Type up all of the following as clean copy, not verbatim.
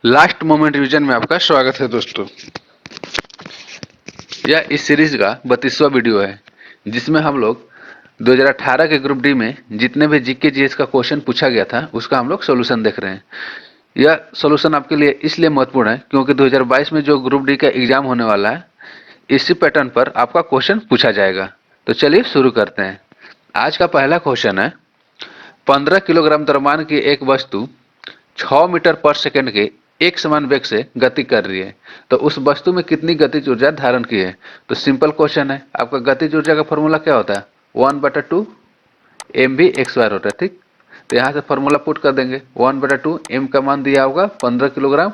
Last moment revision में आपका स्वागत है दोस्तों। यह इस सीरीज का 32वां वीडियो है जिसमें हम लोग 2018 के ग्रुप डी में जितने भी जीके जीएस का क्वेश्चन पूछा गया था उसका हम लोग सोल्यूशन देख रहे हैं। यह सोल्यूशन आपके लिए इसलिए महत्वपूर्ण है क्योंकि 2022 में जो ग्रुप डी का एग्जाम होने वाला है इसी पैटर्न पर आपका क्वेश्चन पूछा जाएगा। तो चलिए शुरू करते हैं। आज का पहला क्वेश्चन है, 15 किलोग्राम द्रव्यमान की एक वस्तु 6 मीटर पर सेकंड के एक समान वेग से गति कर रही है, तो उस वस्तु में कितनी गतिज ऊर्जा धारण की है। तो सिंपल क्वेश्चन है। आपका गतिज ऊर्जा का फॉर्मूला क्या होता है, 1/2 mv/x² होता है। ठीक, तो यहाँ से फॉर्मूला पुट कर देंगे। 1/2 m का मान दिया होगा 15 किलोग्राम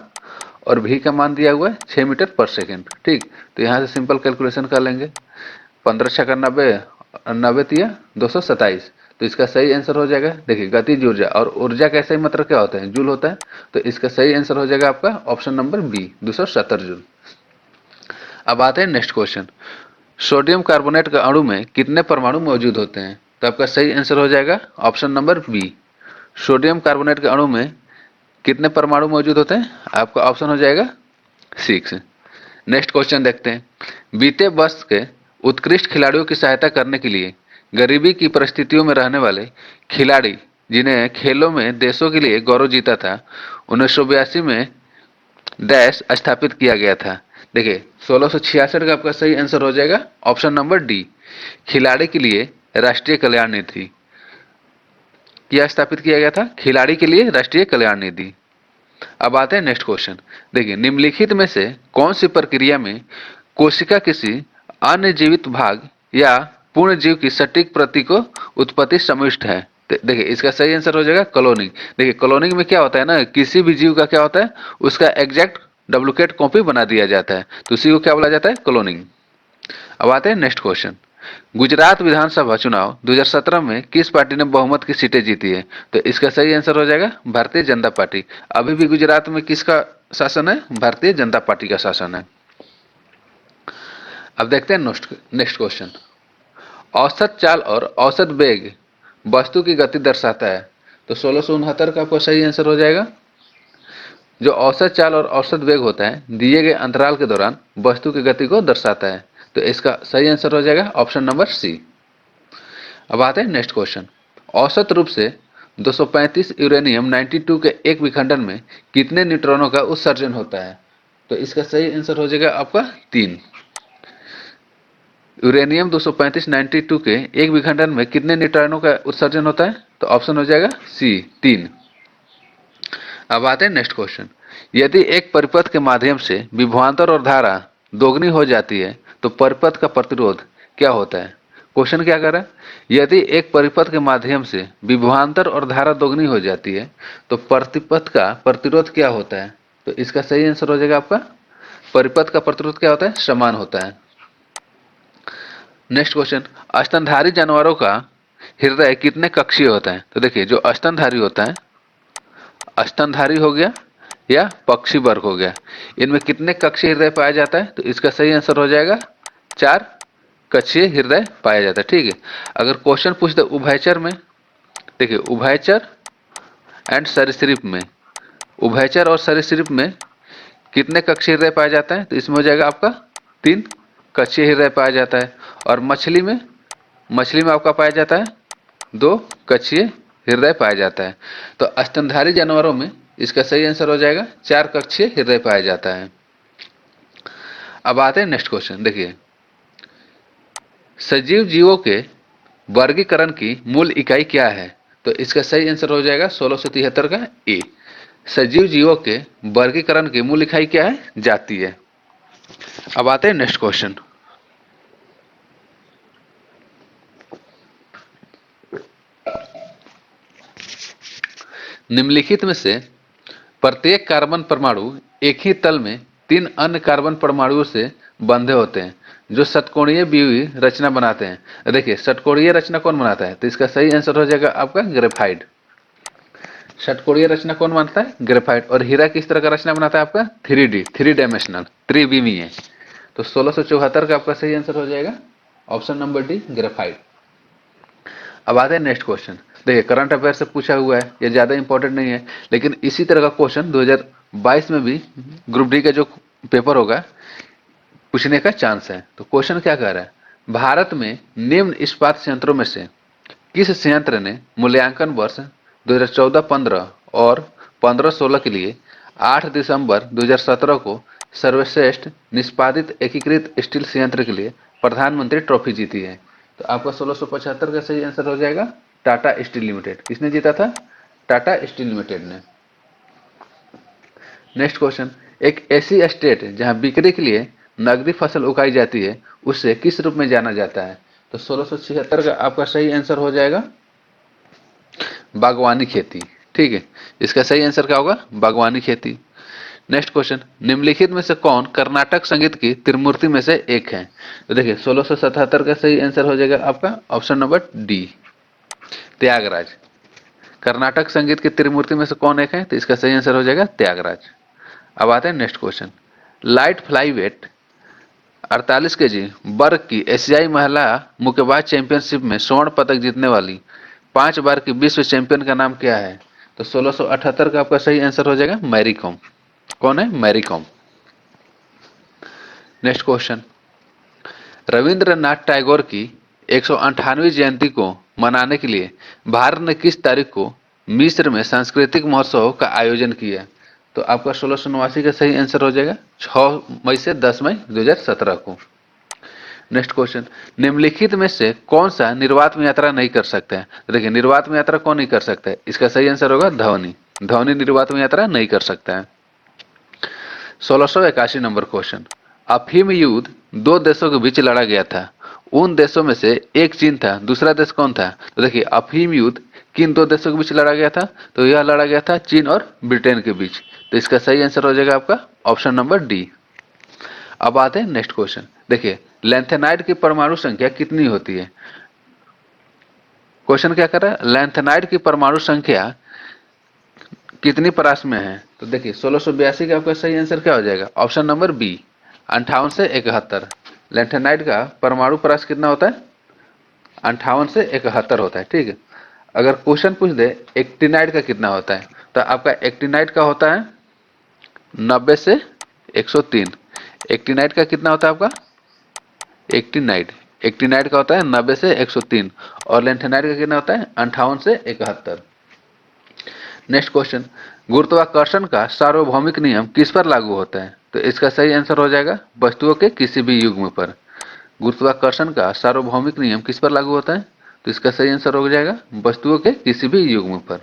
और v का मान दिया हुआ है 6 मीटर पर सेकेंड। ठीक, तो यहाँ से सिंपल कैलकुलेशन कर लेंगे। 15 छक्का 90, 90 तिया 227। तो इसका सही आंसर हो जाएगा, देखिए गतिज ऊर्जा और ऊर्जा का सही मतलब क्या होता है, जूल होता है। तो इसका सही आंसर हो जाएगा आपका ऑप्शन नंबर बी, 270 जूल। अब आते हैं नेक्स्ट क्वेश्चन। सोडियम कार्बोनेट के अणु में कितने परमाणु मौजूद होते हैं। तो आपका सही आंसर हो जाएगा option number B. Sodium carbonate के अणु में कितने परमाणु मौजूद होते हैं, आपका ऑप्शन हो जाएगा 6। नेक्स्ट क्वेश्चन देखते हैं। बीते वर्ष के उत्कृष्ट खिलाड़ियों की सहायता करने के लिए गरीबी की परिस्थितियों में रहने वाले खिलाड़ी जिन्हें खेलों में देशों के लिए गौरव जीता था, 1982 में डैश स्थापित किया गया था। देखिए 1666 का आपका सही आंसर हो जाएगा ऑप्शन नंबर डी, खिलाड़ी के लिए राष्ट्रीय कल्याण निधि। क्या स्थापित किया गया था, खिलाड़ी के लिए राष्ट्रीय कल्याण निधि। अब आते हैं नेक्स्ट क्वेश्चन। देखिए निम्नलिखित में से कौन सी प्रक्रिया में कोशिका किसी अन्य जीवित भाग या पूर्ण जीव की सटीक प्रति को उत्पत्ति समिष्ट है। देखिए इसका सही आंसर हो जाएगा क्लोनिंग। देखिए क्लोनिंग में क्या होता है ना, किसी भी जीव का क्या होता है, उसका एग्जैक्ट डुप्लीकेट कॉपी बना दिया जाता है, तो उसी को क्या बोला जाता है, क्लोनिंग। अब आते हैं नेक्स्ट क्वेश्चन। गुजरात विधानसभा चुनाव 2017 में किस पार्टी ने बहुमत की सीटें जीती है। तो इसका सही आंसर हो जाएगा भारतीय जनता पार्टी। अभी भी गुजरात में किसका शासन है, भारतीय जनता पार्टी का शासन है। अब देखते हैं नेक्स्ट क्वेश्चन। औसत चाल और औसत वेग वस्तु की गति दर्शाता है। तो 1669 का आपको सही आंसर हो जाएगा। जो औसत चाल और औसत वेग होता है दिए गए अंतराल के दौरान वस्तु की गति को दर्शाता है। तो इसका सही आंसर हो जाएगा ऑप्शन नंबर सी। अब आते हैं नेक्स्ट क्वेश्चन। औसत रूप से 235 यूरेनियम 92 के एक विखंडन में कितने न्यूट्रॉनों का उत्सर्जन होता है। तो इसका सही आंसर हो जाएगा आपका 3। यूरेनियम 235 92 के एक विखंडन में कितने न्यूट्रॉनों का उत्सर्जन होता है। तो ऑप्शन हो जाएगा सी, 3। अब आते हैं नेक्स्ट क्वेश्चन। यदि एक परिपथ के माध्यम से विभवांतर और धारा दोगुनी हो जाती है तो परिपथ का प्रतिरोध क्या होता है। क्वेश्चन क्या कर रहा है, यदि एक परिपथ के माध्यम से विभवांतर और धारा दोगुनी हो जाती है तो परिपथ का प्रतिरोध क्या होता है। तो इसका सही आंसर हो जाएगा आपका, परिपथ का प्रतिरोध क्या होता है, समान होता है। Next question. स्तनधारी जानवरों का हृदय कितने कक्षीय होता है। तो देखिए जो स्तनधारी होता है, स्तनधारी हो गया या पक्षी वर्ग हो गया, इनमें कितने कक्षीय हृदय पाया जाता है। तो इसका सही आंसर हो जाएगा 4 कक्षीय हृदय पाया जाता है। ठीक है, अगर क्वेश्चन पूछ दे उभयचर में, देखिए उभयचर एंड सरीसृप में, उभयचर और सरीसृप में कितने कक्षीय हृदय पाया जाता है। तो इसमें हो जाएगा आपका 3 कक्षीय हृदय पाया जाता है। और मछली में आपका पाया जाता है 2 कक्षीय हृदय पाया जाता है। तो स्तनधारी जानवरों में इसका सही आंसर हो जाएगा 4 कक्षीय हृदय पाया जाता है। अब आते हैं नेक्स्ट क्वेश्चन। देखिए सजीव जीवों के वर्गीकरण की मूल इकाई क्या है। तो इसका सही आंसर हो जाएगा 1673 का ए। सजीव जीवों के वर्गीकरण की मूल इकाई क्या है, जाति है। अब आते हैं नेक्स्ट क्वेश्चन। निम्नलिखित में से प्रत्येक कार्बन परमाणु एक ही तल में 3 अन्य कार्बन परमाणुओं से बंधे होते हैं जो षटकोणीय व्यूही रचना बनाते हैं। देखिए षटकोणीय रचना कौन बनाता है। तो इसका सही आंसर हो जाएगा आपका ग्रेफाइट। षटकोणीय रचना कौन बनाता है, ग्रेफाइट। और हीरा किस तरह का रचना बनाता है आपका, 3D, 3 डायमेंशनल, त्रिविमीय। तो 1674 का आपका सही आंसर हो जाएगा ऑप्शन नंबर डी, ग्रेफाइट। अब आते हैं नेक्स्ट क्वेश्चन। देखिए करंट अफेयर से पूछा हुआ है, ये ज्यादा इंपॉर्टेंट नहीं है, लेकिन इसी तरह का क्वेश्चन 22 में भी ग्रुप डी का जो पेपर होगा पूछने का चांस है। तो क्वेश्चन क्या कह रहा है, भारत में निम्न इस्पात संयंत्रों में से किस संयंत्र ने मूल्यांकन वर्ष 2014-15 और 15-16 के लिए 8 दिसंबर 2017 को सर्वश्रेष्ठ निष्पादित एकीकृत स्टील संयंत्र के लिए प्रधानमंत्री ट्रॉफी जीती है? तो आपका 1675 का सही आंसर हो जाएगा टाटा स्टील लिमिटेड। किसने जीता था? टाटा स्टील लिमिटेड ने। नेक्स्ट क्वेश्चन, एक ऐसी स्टेट जहां बिक्री के लिए नकदी फसल उगाई जाती है उसे किस रूप में जाना जाता है? तो 1676 का आपका सही आंसर हो जाएगा बागवानी खेती। ठीक है, इसका सही आंसर क्या होगा? बागवानी खेती। नेक्स्ट क्वेश्चन, निम्नलिखित में से कौन कर्नाटक संगीत की त्रिमूर्ति में से एक है? तो देखिए 1677 का सही आंसर हो जाएगा आपका option number D, Tyagaraja. Karnataka संगीत की त्रिमूर्ति में से कौन एक है? तो इसका सही आंसर हो जाएगा त्यागराज। अब आते हैं next question, light flyweight 48 KG वर्ग की एशियाई महिला मुक्केबाज चैंपियनशिप में स्वर्ण पदक जीतने वाली 5 बार की विश्व चैंपियन का नाम क्या है? तो 1678 का आपका सही आंसर हो जाएगा मैरी कॉम। कौन है? मैरी कॉम। नेक्स्ट क्वेश्चन, रविंद्रनाथ टैगोर की 198वीं जयंती को मनाने के लिए भारत ने किस तारीख को मिस्र में सांस्कृतिक महोत्सव का आयोजन किया? तो आपका 1689 का सही आंसर हो जाएगा 6 मई से 10 मई 2017 को। नेक्स्ट क्वेश्चन, निम्नलिखित में से कौन सा निर्वात में यात्रा नहीं कर सकता है? तो देखिए निर्वात में यात्रा कौन नहीं कर सकता है? इसका सही आंसर होगा धवनी। धवनी निर्वात में यात्रा नहीं कर सकता है। 1681 नंबर क्वेश्चन, अफीम युद्ध दो देशों के बीच लड़ा गया था, उन देशों में से एक चीन था, दूसरा देश कौन था? तो देखिए अफीम युद्ध किन दो देशों के बीच लड़ा गया था? तो यह लड़ा गया था चीन और ब्रिटेन के बीच। तो इसका सही आंसर हो जाएगा आपका ऑप्शन नंबर डी। अब आते हैं नेक्स्ट क्वेश्चन, देखिए लैंथेनाइड की परमाणु संख्या कितनी होती है? क्वेश्चन क्या कर रहा है, लैंथेनाइड की परमाणु संख्या कितनी परास में है? तो देखिए 1682 का आपका सही आंसर क्या हो जाएगा? ऑप्शन नंबर बी, 58 से 71। लैंथेनाइड का परमाणु परास कितना होता है? 58 से 71 होता है। ठीक है, अगर क्वेश्चन पूछ दे एक्टिनाइड का कितना होता है, तो आपका एक्टिनाइड का होता है 90 से 103। एक्टिनाइड का कितना होता है आपका? एक्टिनाइड का होता है 90 से 103 और लैंथेनाइड का कितना होता है? 58 से 71। नेक्स्ट क्वेश्चन, गुरुत्वाकर्षण का सार्वभौमिक नियम किस पर लागू होता है? तो इसका सही आंसर हो जाएगा वस्तुओं के किसी भी युग्म पर। गुरुत्वाकर्षण का सार्वभौमिक नियम किस पर लागू होता है? तो इसका सही आंसर हो जाएगा वस्तुओं के किसी भी युग्म पर।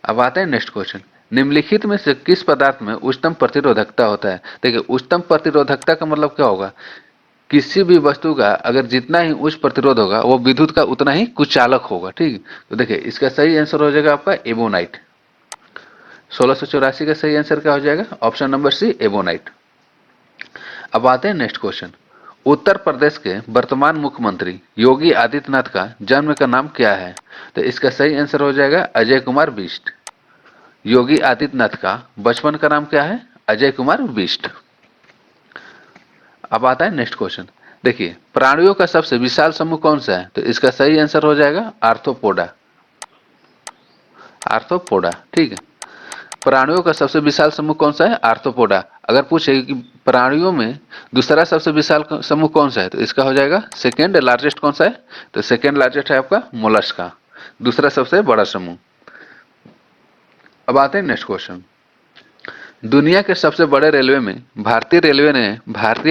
अब आते हैं नेक्स्ट क्वेश्चन, निम्नलिखित में से किस पदार्थ में उच्चतम प्रतिरोधकता होता है? देखिए उच्चतम प्रतिरोधकता का मतलब क्या होगा, किसी भी वस्तु का अगर जितना ही उच्च प्रतिरोध होगा वो विद्युत का उतना ही कुचालक होगा। ठीक, तो देखिए इसका सही आंसर हो जाएगा आपका एबोनाइट। 1684 का सही आंसर क्या हो जाएगा? Option number C, ebonite. अब आते हैं नेक्स्ट क्वेश्चन, उत्तर प्रदेश के वर्तमान मुख्यमंत्री योगी आदित्यनाथ का जन्म का नाम क्या है? तो इसका सही आंसर हो जाएगा अजय कुमार बिष्ट। योगी आदित्यनाथ का बचपन का नाम क्या है? अजय कुमार बिष्ट। अब आता है नेक्स्ट क्वेश्चन, देखिए प्राणियों का सबसे विशाल समूह कौन सा है? तो इसका सही आंसर हो जाएगा आर्थ्रोपोडा। आर्थ्रोपोडा। ठीक है, प्राणियों का सबसे विशाल समूह कौन सा है? आर्थ्रोपोडा। अगर पूछे कि प्राणियों में दूसरा सबसे विशाल समूह कौन सा है, तो इसका हो जाएगा सेकेंड लार्जेस्ट कौन सा है? तो सेकेंड लार्जेस्ट है आपका मोलस्का, दूसरा सबसे बड़ा समूह। अब आते हैं नेक्स्ट क्वेश्चन, दुनिया के सबसे बड़े रेलवे में भारतीय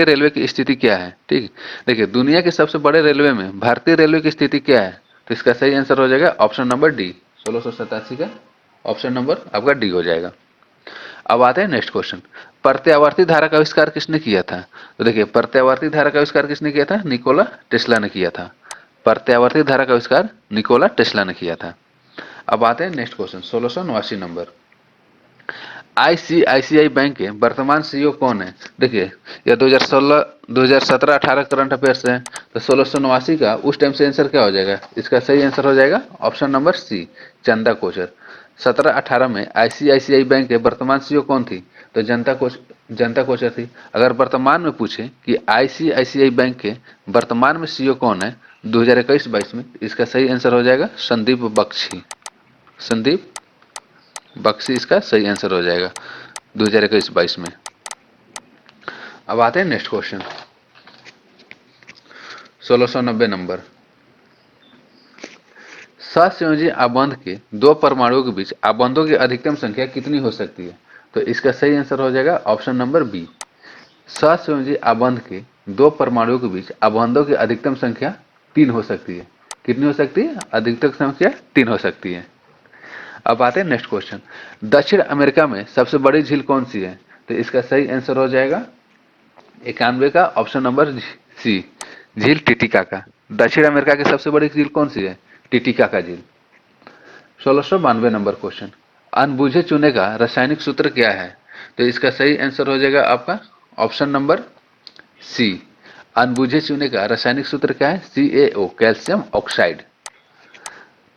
रेलवे की स्थिति क्या है? ठीक, देखिए दुनिया के सबसे बड़े रेलवे में भारतीय रेलवे की स्थिति क्या है? तो इसका सही आंसर हो जाएगा ऑप्शन नंबर डी, 1687 का ऑप्शन नंबर आपका डी हो जाएगा। अब आते हैं नेक्स्ट क्वेश्चन, प्रत्यावर्ती धारा का आविष्कार किसने किया था? तो देखिए प्रत्यावर्ती धारा का आविष्कार किसने किया था? निकोला टेस्ला ने किया था। प्रत्यावर्ती धारा का आविष्कार निकोला टेस्ला ने किया था। अब आते हैं next question, 1689 number, ICICI bank के वर्तमान सीईओ कौन है? देखिए यह 2017-18 करंट अफेयर्स है, तो 1689 का उस टाइम से आंसर क्या हो जाएगा? इसका सही आंसर हो जाएगा ऑप्शन नंबर सी, चंदा कोचर। 17-18 में आईसीआईसीआई बैंक के वर्तमान सीईओ कौन थी? तो जनता कोचर थी। अगर वर्तमान में पूछे कि आईसीआईसीआई बैंक के वर्तमान में सीईओ कौन है 2021-22 में, इसका सही आंसर हो जाएगा संदीप बख्शी। संदीप बख्शी इसका सही आंसर हो जाएगा। 2021-22 में। अब आते हैं नेक्स्ट क्वेश्चन 1690 नंबर। सहसंयोजी आबंध के दो परमाणुओं के बीच आबंधों की अधिकतम संख्या कितनी हो सकती है? तो इसका सही आंसर हो जाएगा ऑप्शन नंबर बी। सहसंयोजी आबंध के दो परमाणुओं के बीच आबंधों की अधिकतम संख्या 3 हो सकती है। कितनी हो सकती है? अधिकतम संख्या 3 हो सकती है। अब आते हैं नेक्स्ट क्वेश्चन। दक्षिण अमेरिका में सबसे बड़ी झील कौन सी है? तो इसका सही आंसर हो जाएगा 91 का ऑप्शन नंबर सी, झील टिटिका का। दक्षिण अमेरिका की सबसे बड़ी झील कौन सी है? टिटिका का झील। 1692 नंबर क्वेश्चन। अनबुझे चूने का रासायनिक सूत्र क्या है? तो इसका सही आंसर हो जाएगा आपका ऑप्शन नंबर सी। अनबुझे चूने का रासायनिक सूत्र क्या है? CaO, calcium oxide.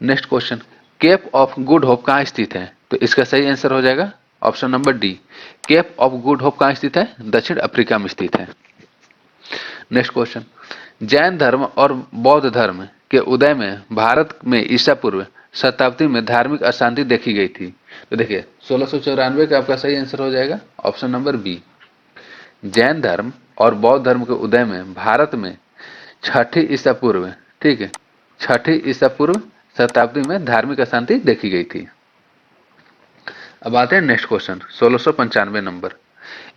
Next question. Cape of Good Hope कहाँ स्थित है? तो इसका सही आंसर हो जाएगा option number D. Cape of Good Hope कहाँ स्थित है? दक्षिण अफ्रीका में स्थित है। Next question. जैन धर्म और बौद्ध धर्म के उदय में भारत में ईसा पूर्व शताब्दी में धार्मिक अशांति देखी गई थी। तो देखिए 1694 का आपका सही आंसर हो जाएगा ऑप्शन नंबर बी। जैन धर्म और बौद्ध धर्म के उदय में भारत में छठी ईसा पूर्व, ठीक है, छठी ईसा पूर्व शताब्दी में धार्मिक अशांति देखी गई थी। अब आते हैं नेक्स्ट क्वेश्चन 1695 नंबर।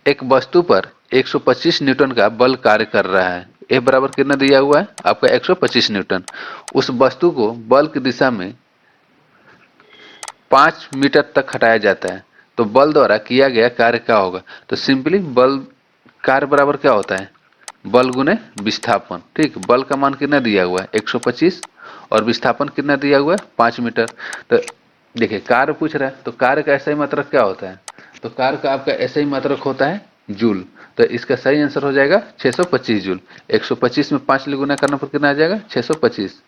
एक वस्तु पर 125 न्यूटन का बल कार्य कर रहा है। F बराबर कितना दिया हुआ है? आपका 125 न्यूटन। उस वस्तु को बल की दिशा में 5 मीटर तक हटाया जाता है तो बल द्वारा किया गया कार्य क्या होगा? तो सिंपली बल कार्य बराबर क्या होता है? बल गुने विस्थापन। ठीक, बल का मान कितना दिया हुआ है? 125 और विस्थापन कितना दिया हुआ है? 5 मीटर। तो देखिए कार्य पूछ रहा है तो कार्य का ऐसा ही मात्रक क्या होता है? तो कार्य का आपका ऐसा ही मात्रक होता है जूल। तो इसका सही आंसर हो जाएगा 625 जूल। 125 में 5 गुना करने पर कितना आ जाएगा? 625।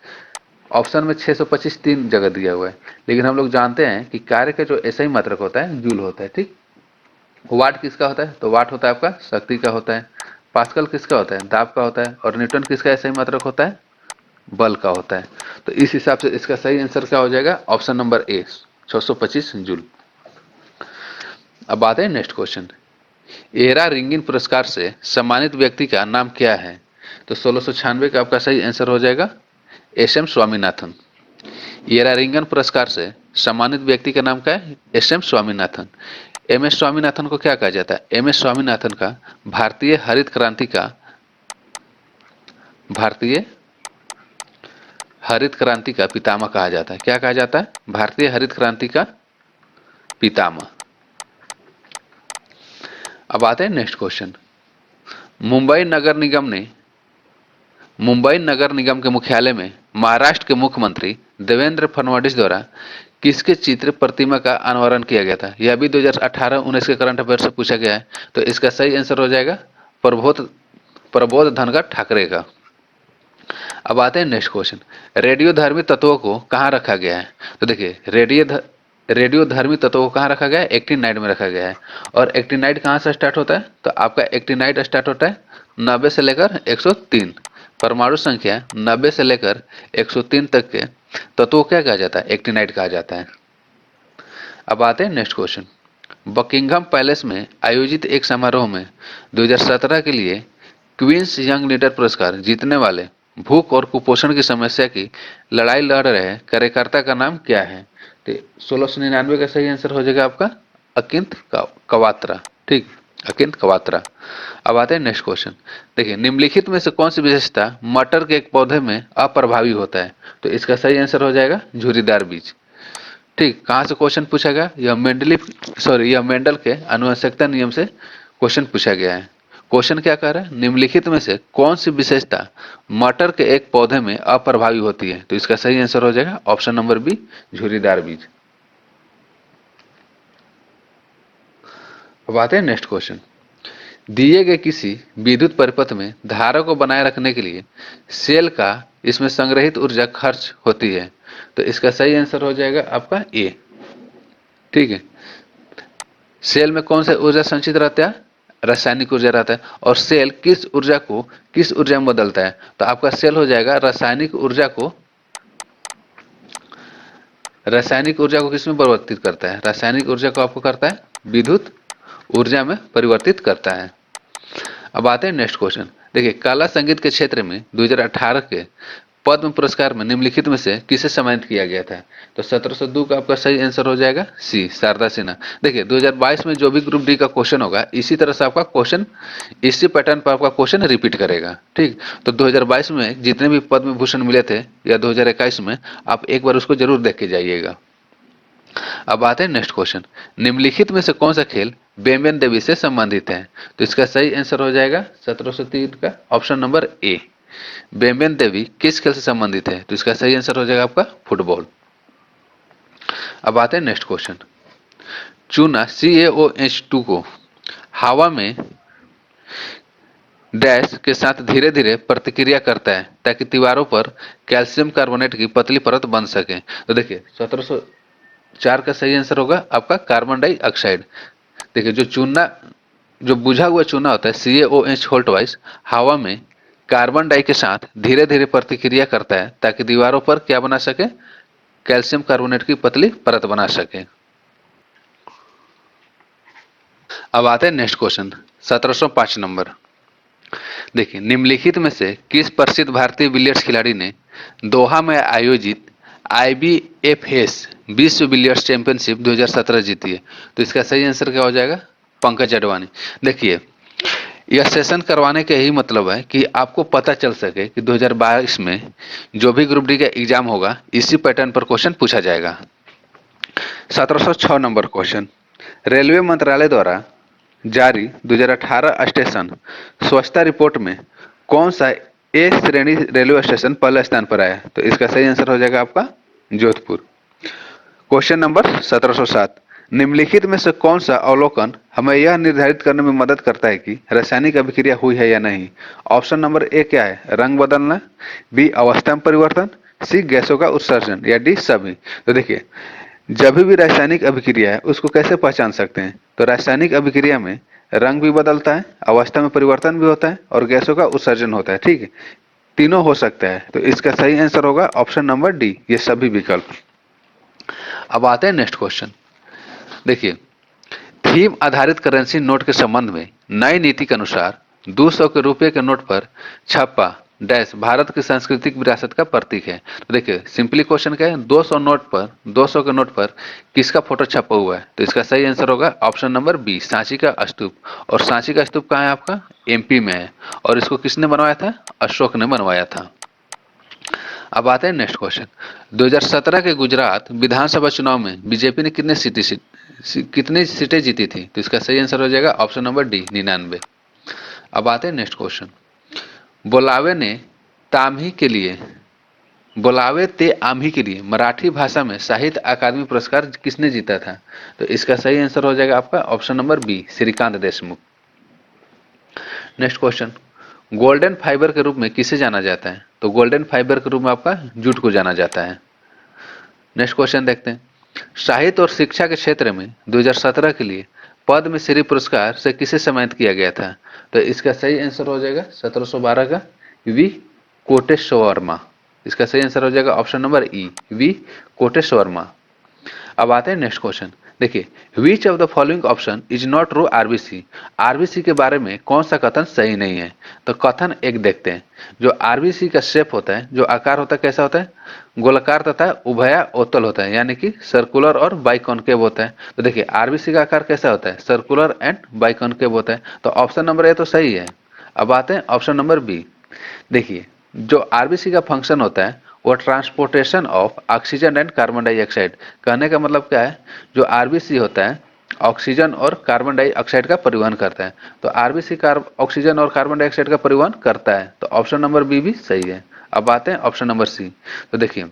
ऑप्शन में 625 3 जगह दिया हुआ है, लेकिन हम लोग जानते हैं कि कार्य का जो ऐसा ही मात्रक होता है जूल होता है। ठीक, वाट किसका होता है? तो वाट होता है आपका शक्ति का होता है। पास्कल किसका होता है? दाब का होता है। और न्यूटन किसका ऐसा ही मात्रक होता है? बल का होता है। तो इस हिसाब से इसका सही आंसर क्या हो जाएगा? ऑप्शन नंबर ए 625 जूल। अब आते हैं नेक्स्ट क्वेश्चन। एरा रिंगिन पुरस्कार से सम्मानित व्यक्ति का नाम क्या है? तो 1696 का आपका सही आंसर हो जाएगा SM स्वामीनाथन। एरा रिंगन पुरस्कार से सम्मानित व्यक्ति का नाम क्या है? SM स्वामीनाथन। MS स्वामीनाथन को क्या कहा जाता है? MS स्वामीनाथन का भारतीय हरित क्रांति का पितामह कहा जाता है। क्या कहा जाता है? भारतीय हरित क्रांति का पितामह। अब आते हैं नेक्स्ट क्वेश्चन। मुंबई नगर निगम के मुख्यालय में महाराष्ट्र के मुख्यमंत्री देवेंद्र फडणवीस द्वारा किसके चित्र प्रतिमा का अनावरण किया गया था? यह भी 2018-19 के करंट अफेयर से पूछा गया है। तो इसका सही आंसर हो जाएगा प्रबोध धनखड़ ठाकरे का। अब आते हैं नेक्स्ट क्वेश्चन। रेडियोधर्मी तत्वों को कहाँ रखा गया है? तो देखिए रेडियोधर्मी तत्वों को कहाँ रखा गया है? एक्टिनाइड में रखा गया है। और एक्टिनाइड कहाँ से स्टार्ट होता है? तो आपका एक्टिनाइड स्टार्ट होता है 90 से लेकर 103। परमाणु संख्या 90 से लेकर 103 तक के तत्वों क्या कहा जाता है? एक्टिनाइड कहा जाता है। अब आते हैं नेक्स्ट क्वेश्चन। बकिंघम पैलेस में आयोजित एक समारोह में 2017 के लिए क्वींस यंग लीडर पुरस्कार जीतने वाले भूख और कुपोषण की समस्या की लड़ाई लड़ रहे कार्यकर्ता का नाम क्या है? तो 1699 का सही आंसर हो जाएगा आपका अकिंत कवात्रा। ठीक, अकिंत कवात्रा। अब आते हैं नेक्स्ट क्वेश्चन। देखिए निम्नलिखित में से कौन सी विशेषता मटर के एक पौधे में अप्रभावी होता है? तो इसका सही आंसर हो जाएगा झुर्रीदार बीज। ठीक, कहाँ से क्वेश्चन पूछा गया? यह मेंडल के आनुवंशिकता नियम से क्वेश्चन पूछा गया है। क्वेश्चन क्या कह रहा है? निम्नलिखित में से कौन सी विशेषता मटर के एक पौधे में अप्रभावी होती है? तो इसका सही आंसर हो जाएगा ऑप्शन नंबर बी झुर्रीदार बीज। अब आते हैं नेक्स्ट क्वेश्चन। दिए गए किसी विद्युत परिपथ में धारा को बनाए रखने के लिए सेल का इसमें संग्रहित ऊर्जा खर्च होती है। तो इसका सही आंसर हो जाएगा आपका ए। ठीक है, सेल में कौन सा ऊर्जा संचित रहता है? रासायनिक ऊर्जा रहता है। और सेल किस ऊर्जा में बदलता है? तो आपका सेल हो जाएगा रासायनिक ऊर्जा को किस में परिवर्तित करता है? रासायनिक ऊर्जा को आपको करता है विद्युत ऊर्जा में परिवर्तित करता है। अब आते हैं नेक्स्ट क्वेश्चन। देखिए, कला संगीत के क्षेत्र में 2018 के पद्म पुरस्कार में निम्नलिखित में से किसे सम्मानित किया गया था? तो 1702 का आपका सही आंसर हो जाएगा सी, शारदा सिन्हा। देखिए, 2022 में जो भी ग्रुप डी का क्वेश्चन होगा, इसी तरह से आपका क्वेश्चन, इसी पैटर्न पर आपका क्वेश्चन रिपीट करेगा। ठीक, तो 2022 में जितने भी पद्म भूषण मिले थे या 2021 में, आप एक बार उसको जरूर देख के जाइएगा। अब आते हैं नेक्स्ट क्वेश्चन। निम्नलिखित में से कौन सा खेल बेम्बेन देवी से संबंधित है? तो इसका सही आंसर हो जाएगा 1703 का ऑप्शन नंबर ए। बेम्बेन देवी किस खेल से संबंधित है? तो इसका सही आंसर हो जाएगा आपका फुटबॉल। अब आते हैं नेक्स्ट क्वेश्चन। चूना CaOH2 को हवा में डैश के साथ धीरे धीरे प्रतिक्रिया करता है ताकि दीवारों पर कैल्शियम कार्बोनेट की पतली परत बन सके। तो देखिए, 1704 का सही आंसर होगा आपका कार्बन डाइऑक्साइड। देखिए, जो बुझा हुआ चूना होता है CaOH होल्ट वाइज, हवा में कार्बन डाई के साथ धीरे धीरे प्रतिक्रिया करता है ताकि दीवारों पर क्या बना सके? कैल्शियम कार्बोनेट की पतली परत बना सके। अब आते हैं नेक्स्ट क्वेश्चन, 1705 नंबर। देखिए, निम्नलिखित में से किस प्रसिद्ध भारतीय बिलियर्ड्स खिलाड़ी ने दोहा में आयोजित IBFS विश्व बिलियर्ड्स चैंपियनशिप 2017 जीती है? तो इसका सही आंसर क्या हो जाएगा? पंकज अडवाणी। देखिए, यह सेशन करवाने का यही मतलब है कि आपको पता चल सके कि 2022 में जो भी ग्रुप डी का एग्जाम होगा, इसी पैटर्न पर क्वेश्चन पूछा जाएगा। 1706 नंबर क्वेश्चन। रेलवे मंत्रालय द्वारा जारी 2018 स्टेशन स्वच्छता रिपोर्ट में कौन सा ए श्रेणी रेलवे स्टेशन पहले स्थान पर आया? तो इसका सही आंसर हो जाएगा आपका जोधपुर। Question number 1707। निम्नलिखित में से कौन सा अवलोकन हमें यह निर्धारित करने में मदद करता है कि रासायनिक अभिक्रिया हुई है या नहीं? ऑप्शन नंबर ए क्या है? रंग बदलना, बी अवस्था में परिवर्तन, सी गैसों का उत्सर्जन, या डी सभी। तो देखिए, जब भी रासायनिक अभिक्रिया है उसको कैसे पहचान सकते हैं? तो रासायनिक अभिक्रिया में रंग भी बदलता है, अवस्था में परिवर्तन भी होता है और गैसों का उत्सर्जन होता है। ठीक है, तीनों हो सकता है। तो इसका सही आंसर होगा ऑप्शन नंबर डी, ये सभी विकल्प। अब आते हैं नेक्स्ट क्वेश्चन। देखिए, थीम आधारित करेंसी नोट के संबंध में नई नीति के अनुसार 200 के रुपए के नोट पर छप्पा डैश भारत की सांस्कृतिक विरासत का प्रतीक है। तो देखिए, सिंपली क्वेश्चन क्या है? 200 के नोट पर किसका फोटो छपा हुआ है? तो इसका सही आंसर होगा ऑप्शन नंबर बी, सांची का स्तूप। और सांची का स्तूप कहाँ है? आपका MP में है। और इसको किसने बनवाया था? अशोक ने बनवाया था। अब आते हैं नेक्स्ट क्वेश्चन। 2017 के गुजरात विधानसभा चुनाव में बीजेपी ने कितनी सीटें जीती थी? तो इसका सही आंसर हो जाएगा ऑप्शन नंबर डी, 99। अब आते हैं नेक्स्ट क्वेश्चन। बोलावे ने ताम्ही के लिए बोलावे ते आम्ही के लिए मराठी भाषा में साहित्य अकादमी पुरस्कार किसने जीता था? तो इसका सही आंसर हो जाएगा आपका option number B, Shrikant Deshmukh. Next question. Golden fibre के रूप में किसे जाना जाता है? तो गोल्डन फाइबर के रूप में आपका जूट को जाना जाता है। नेक्स्ट क्वेश्चन देखते हैं। साहित्य और शिक्षा के क्षेत्र में 2017 के लिए पद्मश्री पुरस्कार से किसे सम्मानित किया गया था? तो इसका सही आंसर हो जाएगा 1712 का वी कोटेश्वरमा। इसका सही आंसर हो जाएगा ऑप्शन नंबर ई, वी कोटेश्वरमा। अब आते हैं नेक्स्ट क्वेश्चन। देखिए, which of the following option is not true RBC? RBC के बारे में कौन सा कथन सही नहीं है? तो कथन एक देखते हैं। जो RBC का शेप होता है, जो आकार होता है, कैसा होता है? गोलाकार तथा उभयाओतल होता है, यानी कि सर्कुलर और बाइकॉनकेव होता है। तो देखिए, RBC का आकार कैसा होता है? सर्कुलर एंड बाइकॉनकेव होता है। तो ऑप्शन नंबर ए तो सही है। अब आते हैं ऑप्शन नंबर बी। देखिए, जो RBC का फंक्शन होता है वो transportation of oxygen and carbon dioxide. कहने का मतलब क्या है? जो RBC होता है ऑक्सीजन और कार्बन डाइऑक्साइड का परिवहन करता है। तो RBC ऑक्सीजन और कार्बन डाइऑक्साइड का परिवहन करता है। तो ऑप्शन नंबर बी भी सही है। अब आते हैं ऑप्शन नंबर सी। तो देखिए,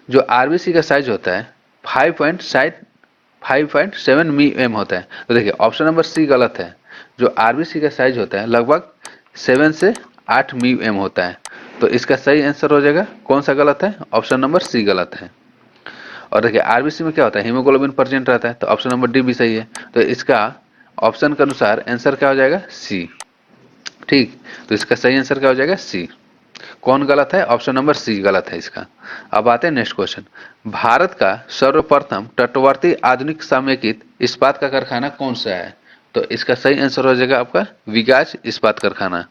जो RBC का साइज होता है 5.7 mm होता है। तो देखिए, ऑप्शन नंबर सी गलत है। जो RBC का साइज होता है लगभग 7 से 8 mm होता है। तो इसका सही आंसर हो जाएगा, कौन सा गलत है? ऑप्शन नंबर सी गलत है। और देखिए, RBC में क्या होता है? हीमोग्लोबिन प्रेजेंट रहता है। तो ऑप्शन नंबर डी भी सही है। तो इसका ऑप्शन के अनुसार आंसर क्या हो जाएगा? सी। ठीक, तो इसका सही आंसर क्या हो जाएगा? सी। कौन गलत है? ऑप्शन नंबर सी गलत है इसका। अब आते हैं नेक्स्ट क्वेश्चन। भारत का सर्वप्रथम तटवर्ती आधुनिक समेकित इस्पात का कारखाना कौन सा है? तो इसका सही आंसर हो जाएगा आपका विगास इस्पात कारखाना।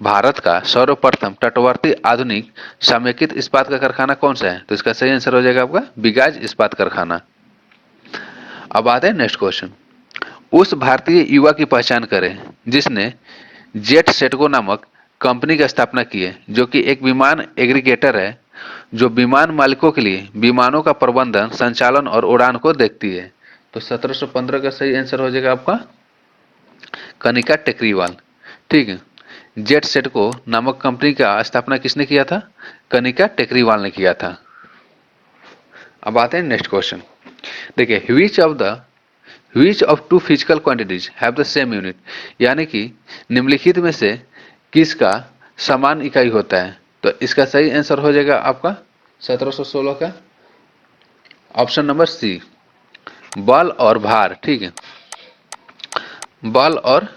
भारत का सर्वप्रथम तटवर्ती आधुनिक समेकित इस्पात का कारखाना कौन सा है? तो इसका सही आंसर हो जाएगा आपका विगास इस्पात कारखाना। अब आते हैं नेक्स्ट क्वेश्चन। उस भारतीय युवा की पहचान करें जिसने जेट सेटको नामक कंपनी की स्थापना की है, जो कि एक विमान एग्रीगेटर है जो विमान मालिकों के लिए विमानों का प्रबंधन, संचालन और उड़ान को देखती है। तो 1715 का सही आंसर हो जाएगा आपका कनिका टेकरीवाल। ठीक है, जेट सेटको नामक कंपनी का स्थापना किसने किया था? कनिका टेकरीवाल ने किया था। अब आते हैं नेक्स्ट क्वेश्चन। देखिए, which of two physical quantities have the same unit, यानी कि निम्नलिखित में से किसका समान इकाई होता है? तो इसका सही आंसर हो जाएगा आपका 1716 का ऑप्शन नंबर सी, बल और भार। ठीक है, बल और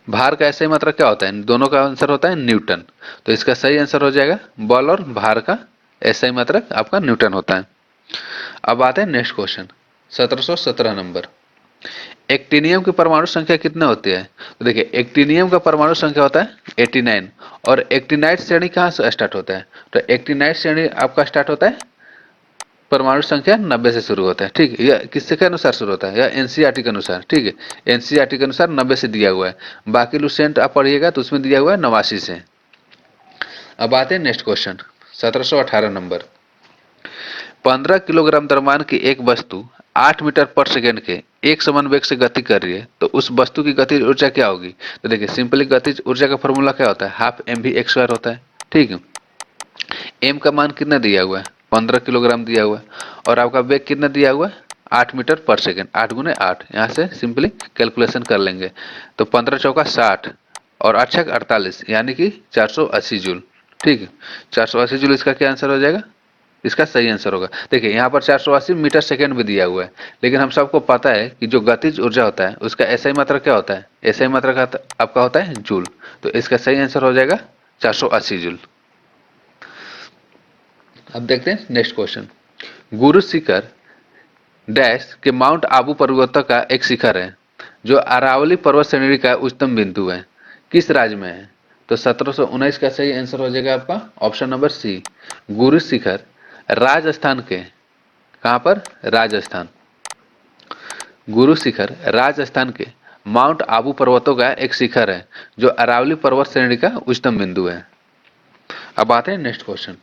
भार का ऐसे मात्रा क्या होता है? दोनों का आंसर होता है न्यूटन। तो इसका सही आंसर हो जाएगा बल और भार का ऐसा ही मात्रक आपका न्यूटन होता है। अब आते हैं नेक्स्ट क्वेश्चन 1717 नंबर। एक्टिनियम की परमाणु संख्या कितने होती है? तो देखिए, एक्टिनियम का परमाणु संख्या होता है 89 और एक्टिनाइट श्रेणी कहाँ से स्टार्ट होता है? तो एक्टिनाइट श्रेणी आपका स्टार्ट होता है परमाणु संख्या 90 से शुरू होता है। ठीक है, यह किससे के अनुसार शुरू होता है? या एनसीईआरटी के अनुसार। ठीक है, एनसीईआरटी के अनुसार 90 से दिया हुआ है। बाकी लुसेंट आप पढ़िएगा तो उसमें दिया हुआ है 89 से। अब आते हैं नेक्स्ट क्वेश्चन 1718 नंबर। 15 किलोग्राम द्रव्यमान की एक वस्तु 8 मीटर पर सेकेंड के एक समान वेग से गति कर रही है, तो उस वस्तु की गतिज ऊर्जा क्या होगी? तो देखिए, सिंपली गतिज ऊर्जा का फॉर्मूला क्या होता है? हाफ mv² होता है। ठीक है, एम का मान कितना दिया हुआ है? 15 किलोग्राम दिया हुआ है और आपका वेग कितना दिया हुआ है? 8 मीटर पर सेकेंड। 8 गुने 8, यहाँ से सिंपली कैलकुलेशन कर लेंगे तो 15 चौका 60 और 8 छक 48, यानी कि 480 जूल। ठीक है, 480 जूल इसका क्या आंसर हो जाएगा? इसका सही आंसर होगा। देखिए, यहाँ पर 480 मीटर सेकेंड भी दिया हुआ है, लेकिन हम सबको पता है कि जो गतिज ऊर्जा होता है उसका ऐसा ही मात्रा क्या होता है? ऐसा ही मात्रा का आपका होता है जूल। तो इसका सही आंसर हो जाएगा 480 जूल। अब देखते हैं next question. Guru Shikhar dash के माउंट आबू पर्वतों का एक शिखर है जो अरावली पर्वत श्रेणी का उच्चतम बिंदु है, किस राज्य में है? तो 1719 का सही आंसर हो जाएगा आपका ऑप्शन नंबर सी, गुरु शिखर राजस्थान के। कहां पर? राजस्थान। गुरु शिखर राजस्थान के माउंट आबू पर्वतों का एक शिखर है जो अरावली पर्वत श्रेणी का उच्चतम बिंदु है। अब आते हैं नेक्स्ट क्वेश्चन।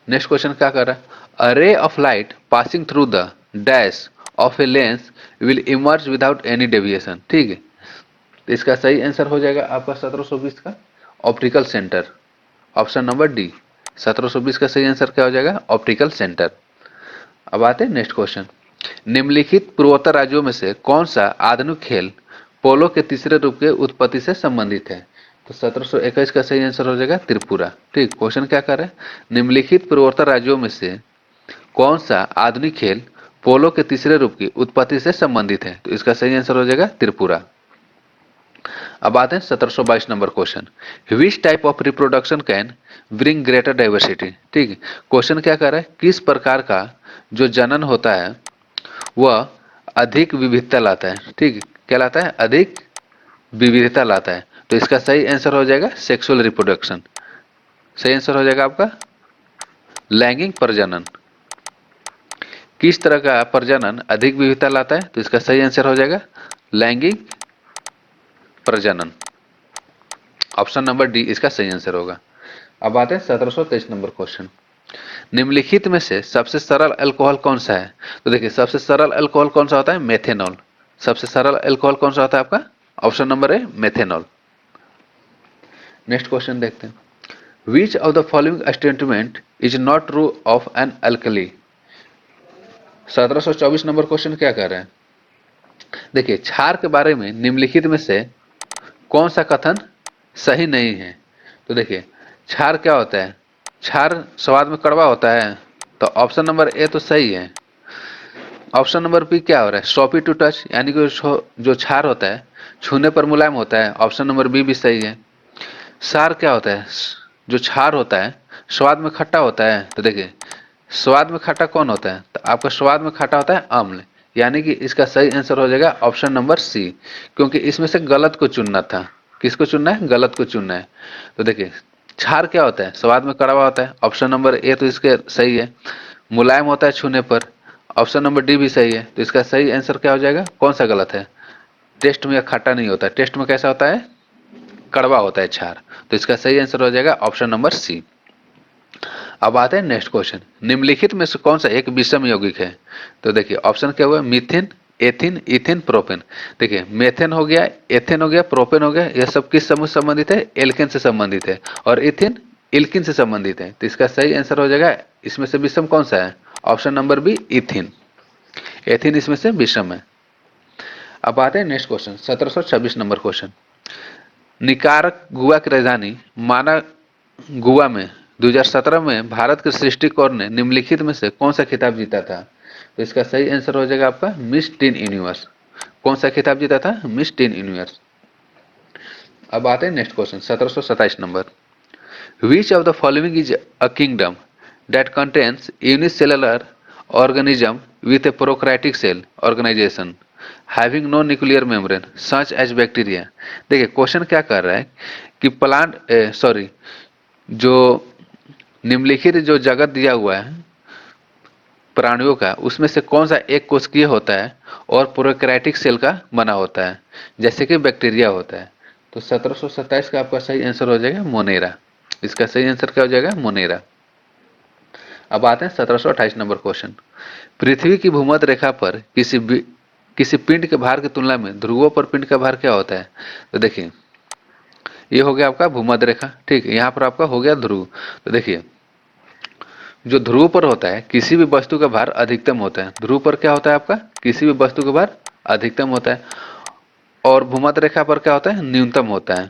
नेक्स्ट क्वेश्चन क्या कर रहा है? A ray of light passing through the dash of a lens will emerge without any deviation. ठीक है, तो इसका सही आंसर हो जाएगा आपका 1720 का optical centre, option number D. 1720 का सही आंसर क्या हो जाएगा? Optical centre. अब आते हैं नेक्स्ट क्वेश्चन। निम्नलिखित पूर्वोत्तर राज्यों में से कौन सा आधुनिक खेल पोलो के तीसरे रूप के उत्पत्ति से संबंधित है? तो 1721 का सही आंसर हो जाएगा त्रिपुरा। ठीक, क्वेश्चन क्या कर रहा है? निम्नलिखित पूर्वोत्तर राज्यों में से कौन सा आधुनिक खेल पोलो के तीसरे रूप की उत्पत्ति से संबंधित है? तो इसका सही आंसर हो जाएगा त्रिपुरा। अब आते हैं 1722 number question. Which type of reproduction can bring greater diversity. ठीक है, क्वेश्चन क्या कर रहा है? किस प्रकार का जो जनन होता है वह अधिक विविधता लाता है। ठीक है, क्या लाता है? अधिक विविधता लाता है। तो इसका सही आंसर हो जाएगा सेक्सुअल रिप्रोडक्शन। सही आंसर हो जाएगा आपका लैंगिक प्रजनन। किस तरह का प्रजनन अधिक विविधता लाता है? तो इसका सही आंसर हो जाएगा लैंगिक प्रजनन, ऑप्शन नंबर डी इसका सही आंसर होगा। अब आते हैं 1723 नंबर क्वेश्चन। निम्नलिखित में से सबसे सरल अल्कोहल कौन सा है? तो देखिए, सबसे सरल अल्कोहल कौन सा होता है? मेथेनॉल। सबसे सरल अल्कोहल कौन सा होता है आपका? Option number A methanol. Next question देखते हैं। Which of the following statement is not true of an alkali. 1724 number question क्या कर रहे हैं? देखिए, क्षार के बारे में निम्नलिखित में से कौन सा कथन सही नहीं है? तो देखिए, क्षार क्या होता है? क्षार स्वाद में कड़वा होता है, तो ऑप्शन नंबर ए तो सही है। ऑप्शन नंबर बी क्या हो रहा है? सॉपी टू टच, यानी कि जो क्षार होता है छूने पर मुलायम होता है, ऑप्शन नंबर बी भी सही है। सार क्या होता है? जो क्षार होता है स्वाद में खट्टा होता है। तो देखिए स्वाद में खट्टा कौन होता है? तो आपका स्वाद में खट्टा होता है अम्ल, यानी कि इसका सही आंसर हो जाएगा ऑप्शन नंबर सी, क्योंकि इसमें से गलत को चुनना था। किसको चुनना है? गलत को चुनना है। तो देखिए क्षार क्या होता है? स्वाद में कड़वा होता है, ऑप्शन नंबर ए तो इसके सही है। मुलायम होता है छूने पर, ऑप्शन नंबर डी भी सही है। तो इसका सही आंसर क्या हो जाएगा? कौन सा गलत है? टेस्ट में खट्टा नहीं होता है, टेस्ट में कैसा होता है? कड़वा होता है क्षार। तो इसका सही आंसर हो जाएगा ऑप्शन नंबर सी। अब आते हैं नेक्स्ट क्वेश्चन, निम्नलिखित में से कौन सा एक विषम यौगिक है? तो देखिए ऑप्शन क्या हुआ? Methane, ethyne, इथिन, propane. देखिए मेथेन हो गया, एथेन हो गया, प्रोपेन हो गया, यह सब किस समूह से संबंधित है? एल्केन से संबंधित है। और इथिन इल्किन से संबंधित है। तो इसका सही आंसर हो जाएगा, इसमें से विषम कौन सा है? Option number B ethyne. Ethyne इसमें से विषम है। अब आते हैं next question 1726 number question, Nicaragua की राजधानी माना गुआ में 2017 में भारत के सृष्टिकौर ने निम्नलिखित में से कौन सा खिताब जीता था? तो इसका सही आंसर हो जाएगा आपका मिस टीन यूनिवर्स। कौन सा खिताब जीता था? Miss tin universe. अब आते हैं next question 1727 number, which of the following is a kingdom that contains unicellular organism with a prokaryotic cell organization having no nuclear membrane such as bacteria। देखिए question क्या कर रहा है कि प्लांट सॉरी जो निम्नलिखित जो जगत दिया हुआ है प्राणियों का, उसमें से कौन सा एक कोशिकीय होता है और प्रोकैरियोटिक सेल का बना होता है, जैसे कि बैक्टीरिया होता है। तो 1727 का आपका सही आंसर हो जाएगा मोनेरा। इसका सही आंसर क्या हो जाएगा? मोनेरा। अब आते हैं 1728 नंबर क्वेश्चन, पृथ्वी की भूमध्य रेखा पर किसी पिंड के भार की तुलना में ध्रुवों पर पिंड का भार क्या होता है? तो देखिए ये हो गया आपका भूमध्य रेखा, ठीक है, यहाँ पर आपका हो गया ध्रुव। तो देखिए जो ध्रुव पर होता है किसी भी वस्तु का भार अधिकतम होता है। ध्रुव पर क्या होता है आपका? किसी भी वस्तु का भार अधिकतम होता है, और भूमध्य रेखा पर क्या होता है? न्यूनतम होता है।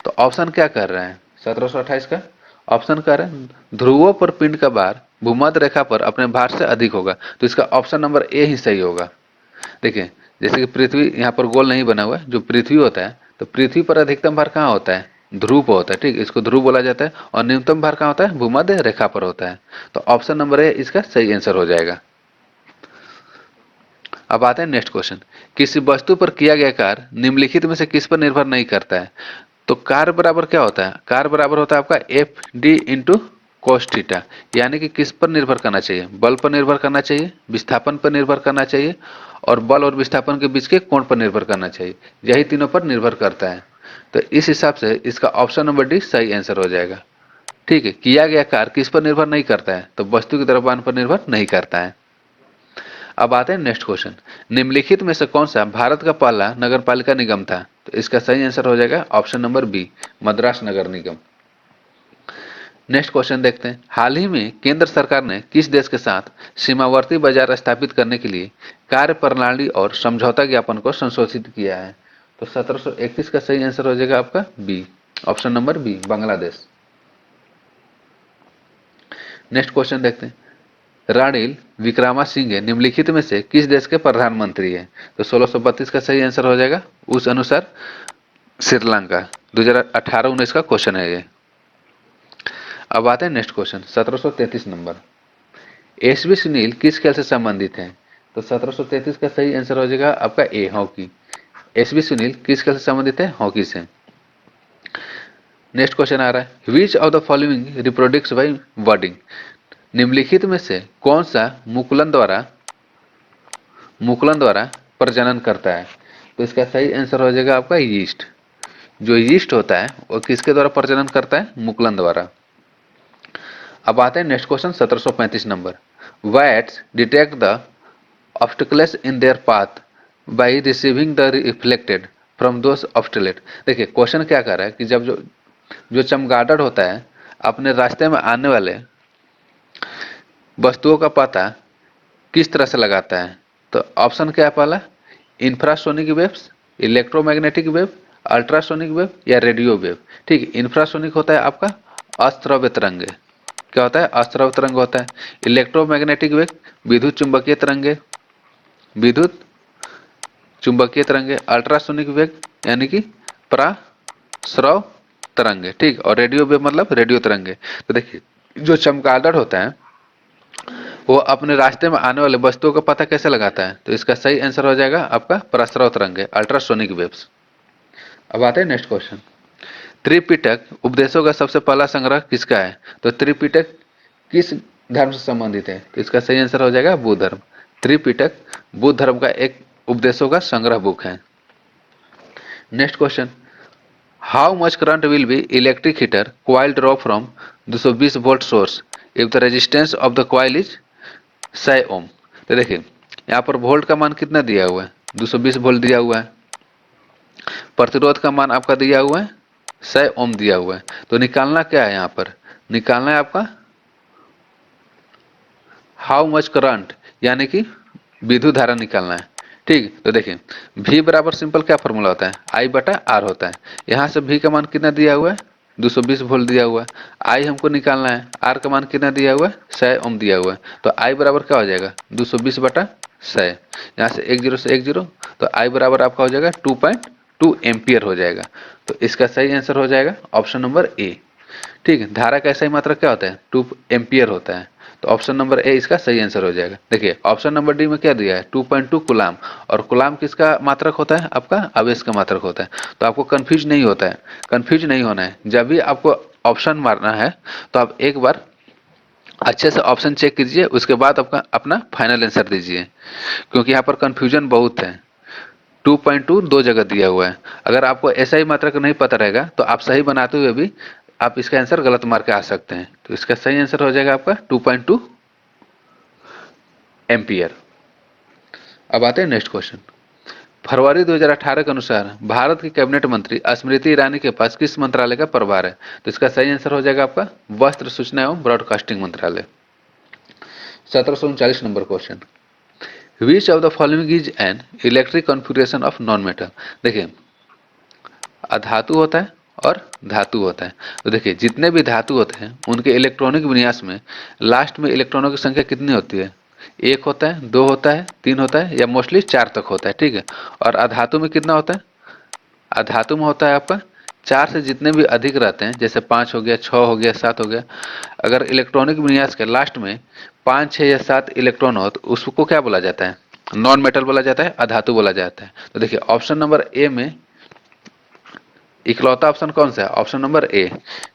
तो ऑप्शन क्या कर रहे हैं 1728 का? ऑप्शन कर रहे हैं ध्रुवों पर पिंड का भार भूमध्य रेखा पर अपने भार से अधिक होगा। तो इसका ऑप्शन नंबर ए ही सही होगा। देखिए जैसे कि पृथ्वी यहाँ पर गोल नहीं बना हुआ है, जो पृथ्वी होता है तो पृथ्वी पर अधिकतम भार कहाँ होता है? ध्रुव पर होता है, ठीक, इसको ध्रुव बोला जाता है। और न्यूनतम भार कहाँ होता है? भूमध्य रेखा पर होता है। तो ऑप्शन नंबर ए इसका सही आंसर हो जाएगा। अब आते हैं नेक्स्ट क्वेश्चन, किसी वस्तु पर किया गया कार्य निम्नलिखित में से किस पर निर्भर नहीं करता है? तो कार्य बराबर क्या होता है? कार्य बराबर होता है आपका F D into cos theta, यानी कि किस पर निर्भर करना चाहिए? बल पर निर्भर करना चाहिए, विस्थापन पर निर्भर करना चाहिए, और बल और विस्थापन के बीच के कोण पर निर्भर करना चाहिए। यही तीनों पर निर्भर करता है। तो इस हिसाब से इसका ऑप्शन नंबर डी सही आंसर हो जाएगा। ठीक है, किया गया कार्य किस पर निर्भर नहीं करता है? तो वस्तु के द्रव्यमान पर निर्भर नहीं करता है। अब आते हैं नेक्स्ट क्वेश्चन, निम्नलिखित में से कौन सा भारत का पहला नगर पालिका निगम था? तो इसका सही आंसर हो जाएगा ऑप्शन नंबर बी, मद्रास नगर निगम। नेक्स्ट क्वेश्चन देखते हैं, हाल ही में केंद्र सरकार ने किस देश के साथ सीमावर्ती बाजार स्थापित करने के लिए कार्य प्रणाली और समझौता ज्ञापन को संशोधित किया है? तो 1731 का सही आंसर हो जाएगा आपका B, option number B, Bangladesh. Next question देखते हैं, रानिल विक्रमासिंघे निम्नलिखित में से किस देश के प्रधानमंत्री है? तो 1632 का सही आंसर हो जाएगा उस अनुसार श्रीलंका। 2018-19 का क्वेश्चन है ये। अब आते हैं next question 1733 number, SB Sunil किस खेल से संबंधित है? तो 1733 का सही आंसर हो जाएगा आपका ए, हॉकी। एसबी सुनील किस खेल से संबंधित है? हॉकी से। नेक्स्ट क्वेश्चन आ रहा है, which of the following reproduce by budding, निम्नलिखित में से कौन सा मुकुलन द्वारा प्रजनन करता है? तो इसका सही आंसर हो जाएगा आपका यीस्ट। जो यीस्ट होता है वो किसके द्वारा प्रजनन करता है? मुकुलन द्वारा। अब आते हैं next question 1735 number, bats detect the obstacles in their path by receiving the reflected from those obstacles. देखिए क्वेश्चन क्या कर रहा है कि जब जो चमगादड़ होता है अपने रास्ते में आने वाले वस्तुओं का पता किस तरह से लगाता है? तो ऑप्शन क्या है पहला? Infrasonic waves, electromagnetic wave, ultrasonic wave या रेडियो वेव। ठीक, इंफ्रासोनिक होता है आपका अश्रव्य तरंगे। क्या होता है? अश्रव्य तरंग होता है। इलेक्ट्रोमैग्नेटिक वेव विद्युत चुंबकीय तरंगे, विद्युत चुंबकीय तरंगे। अल्ट्रासोनिक वेग यानी कि पराश्रव तरंगे, ठीक, और रेडियो वेव मतलब रेडियो तरंगे। तो देखिए जो चमगादड़ होता है वो अपने रास्ते में आने वाले वस्तुओं का पता कैसे लगाता है, तो इसका सही आंसर हो जाएगा आपका प्रस्राव तरंगे, अल्ट्रासोनिक वेव्स। अब आते हैं नेक्स्ट क्वेश्चन। त्रिपिटक उपदेशों का सबसे पहला संग्रह किसका है, तो त्रिपिटक किस धर्म से संबंधित है, तो इसका सही आंसर हो जाएगा बुद्ध धर्म। त्रिपिटक बुद्ध धर्म का एक उपदेशों का संग्रह बुक है। Next question, how much current will be electric heater coil draw from 220 volt source if the resistance of the coil is 100 ओम। तो देखिए यहाँ पर वोल्ट का मान कितना दिया हुआ है, 220 वोल्ट दिया हुआ है, प्रतिरोध का मान आपका दिया हुआ है 100 ओम दिया हुआ है। तो निकालना क्या है, यहाँ पर निकालना है आपका हाउ मच करंट, यानी कि विद्युत धारा निकालना है, ठीक। तो देखिए V बराबर सिंपल क्या फॉर्मूला होता है, I बटा R होता है। यहाँ से V का मान कितना दिया हुआ है 220 वोल्ट दिया हुआ है, I हमको निकालना है, R का मान कितना दिया हुआ है 100 ओम दिया हुआ है। तो I बराबर क्या हो जाएगा 220 बटा 100, यहाँ से 10 से 10, तो I बराबर आपका हो जाएगा 2.2 एम्पियर हो जाएगा। तो इसका सही आंसर हो जाएगा ऑप्शन नंबर ए, ठीक है। धारा का सही मात्रक क्या होता है 2 एम्पियर होता है, तो ऑप्शन नंबर ए इसका सही आंसर हो जाएगा। देखिए ऑप्शन नंबर डी में क्या दिया है 2.2 कुलाम, और कुलाम किसका मात्रक होता है आपका आवेश का मात्रक होता है। तो आपको कंफ्यूज नहीं होता है, कंफ्यूज नहीं होना है। जब भी आपको ऑप्शन मारना है तो आप एक बार अच्छे से ऑप्शन चेक कीजिए, उसके बाद आपका अपना फाइनल आंसर दीजिए, क्योंकि यहाँ पर कंफ्यूजन बहुत है। 2.2 दो जगह दिया हुआ है, अगर आपको ऐसा ही मात्रक नहीं पता रहेगा तो आप सही बनाते हुए भी आप इसका आंसर गलत मार के आ सकते हैं। तो इसका सही आंसर हो जाएगा आपका 2.2 एम्पियर। अब आते हैं नेक्स्ट क्वेश्चन। फरवरी 2018 के अनुसार भारत की कैबिनेट मंत्री स्मृति ईरानी के पास किस मंत्रालय का प्रभार है, तो इसका सही आंसर हो जाएगा आपका वस्त्र सूचना एवं ब्रॉडकास्टिंग मंत्रालय। 1739 number question, which of the following is an electric configuration of non metal. देखिए अधातु होता है और धातु होता है। तो देखिए जितने भी धातु होते हैं उनके इलेक्ट्रॉनिक विन्यास में लास्ट में इलेक्ट्रॉनों की संख्या कितनी होती है, एक होता है, दो होता है, तीन होता है, या मोस्टली 4 तक होता है, ठीक है। और अधातु में कितना होता है, अधातु में होता है आपका 4 से जितने भी अधिक रहते हैं, जैसे 5 हो गया, 6 हो गया, 7 हो गया, अगर इलेक्ट्रॉनिक विन्यास के लास्ट में 5, 6 या 7 इलेक्ट्रॉन हो तो उसको क्या बोला जाता है, नॉन मेटल बोला जाता है, अधातु बोला जाता है। तो देखिए ऑप्शन नंबर ए में इकलौता ऑप्शन कौन सा है, ऑप्शन नंबर ए,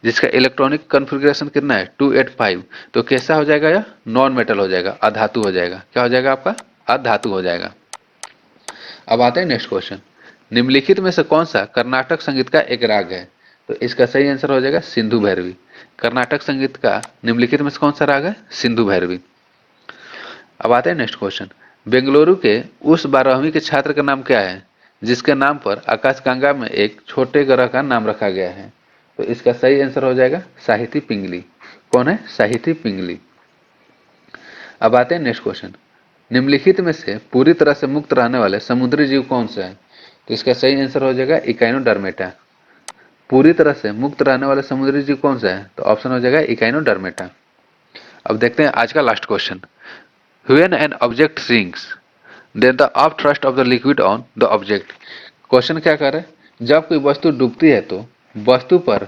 जिसका इलेक्ट्रॉनिक कॉन्फ़िगरेशन कितना है 285। तो कैसा हो जाएगा, या नॉन मेटल हो जाएगा, अधातु हो जाएगा। क्या हो जाएगा आपका, अधातु हो जाएगा। अब आते हैं नेक्स्ट क्वेश्चन, निम्नलिखित में से कौन सा कर्नाटक संगीत का एक राग है, तो इसका सही आंसर हो जाएगा सिंधु भैरवी। कर्नाटक संगीत का निम्नलिखित में से कौन सा राग है, सिंधु भैरवी। अब आते हैं नेक्स्ट क्वेश्चन, बेंगलुरु के उस 12वीं के छात्र का नाम क्या है जिसके नाम पर आकाशगंगा में एक छोटे ग्रह का नाम रखा गया है, तो इसका सही आंसर हो जाएगा साहिती पिंगली। कौन है, साहिती पिंगली। अब आते हैं नेक्स्ट क्वेश्चन, निम्नलिखित में से पूरी तरह से मुक्त रहने वाले समुद्री जीव कौन सा है, तो इसका सही आंसर हो जाएगा इकाइनोडर्मेटा। पूरी तरह से मुक्त रहने वाले समुद्री जीव कौन सा है, तो ऑप्शन हो जाएगा इकाइनोडर्मेटा। अब देखते हैं आज का last question, when an object sinks then the up thrust of the liquid on the object. Question क्या कर रहे हैं, जब कोई वस्तु डूबती है तो वस्तु पर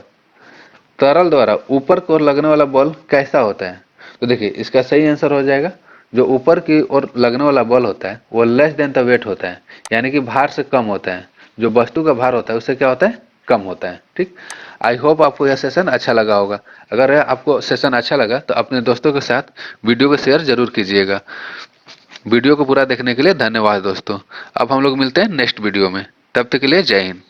तरल द्वारा ऊपर की ओर लगने वाला बल कैसा होता है, तो देखिए इसका सही आंसर हो जाएगा जो ऊपर की ओर लगने वाला बल होता है वो लेस देन द वेट होता है, यानी कि भार से कम होता है। जो वस्तु का भार होता है उससे क्या होता है, कम होता है, ठीक। आई होप आपको यह सेशन अच्छा लगा होगा। अगर आपको सेशन अच्छा लगा तो अपने दोस्तों के साथ वीडियो को शेयर जरूर कीजिएगा। वीडियो को पूरा देखने के लिए धन्यवाद दोस्तों। अब हम लोग मिलते हैं नेक्स्ट वीडियो में, तब तक के लिए जय हिंद।